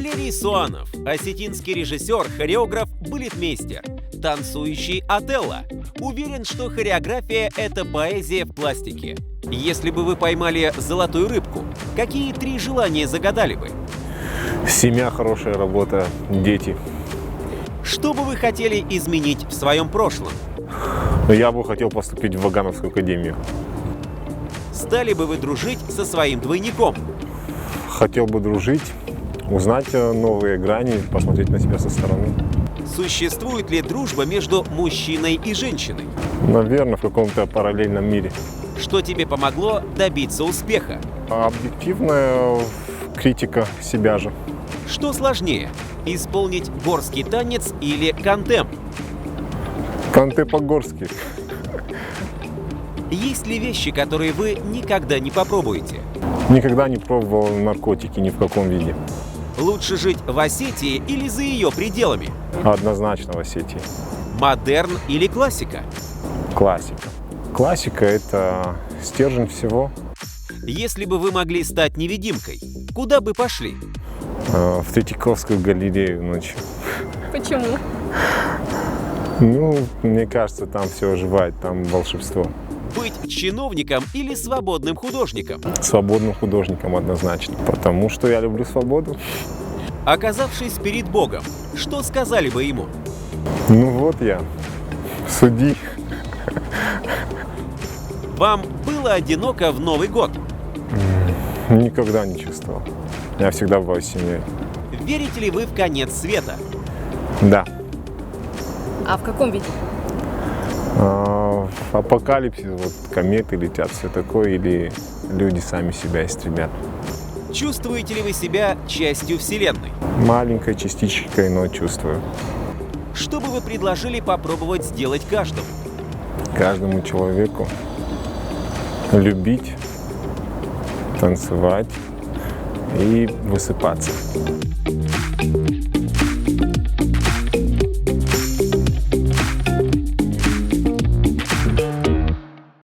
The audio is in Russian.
Валерий Суанов, осетинский режиссер, хореограф, балетмейстер, танцующий Отелло. Уверен, что хореография – это поэзия в пластике. Если бы вы поймали золотую рыбку, какие 3 желания загадали бы? Семья, хорошая работа, дети. Что бы вы хотели изменить в своем прошлом? Я бы хотел поступить в Вагановскую академию. Стали бы вы дружить со своим двойником? Хотел бы дружить, узнать новые грани, посмотреть на себя со стороны. Существует ли дружба между мужчиной и женщиной? Наверное, в каком-то параллельном мире. Что тебе помогло добиться успеха? Объективная критика себя же. Что сложнее, исполнить горский танец или кантем? Канте по-горски. Есть ли вещи, которые вы никогда не попробуете? Никогда не пробовал наркотики ни в каком виде. Лучше жить в Осетии или за ее пределами? Однозначно в Осетии. Модерн или классика? Классика. Классика – это стержень всего. Если бы вы могли стать невидимкой, куда бы пошли? В Третьяковскую галерею ночью. Почему? Ну, мне кажется, там все оживает, там волшебство. Быть чиновником или свободным художником? Свободным художником однозначно, потому что я люблю свободу. Оказавшись перед Богом, что сказали бы ему? Ну вот я, суди. Вам было одиноко в Новый год? Никогда не чувствовал. Я всегда бываю с семьей. Верите ли вы в конец света? Да. А в каком виде? Апокалипсис, вот кометы летят, все такое, или люди сами себя истребят. Чувствуете ли вы себя частью Вселенной? Маленькой частичкой, но чувствую. Что бы вы предложили попробовать сделать каждому? Каждому человеку любить, танцевать и высыпаться.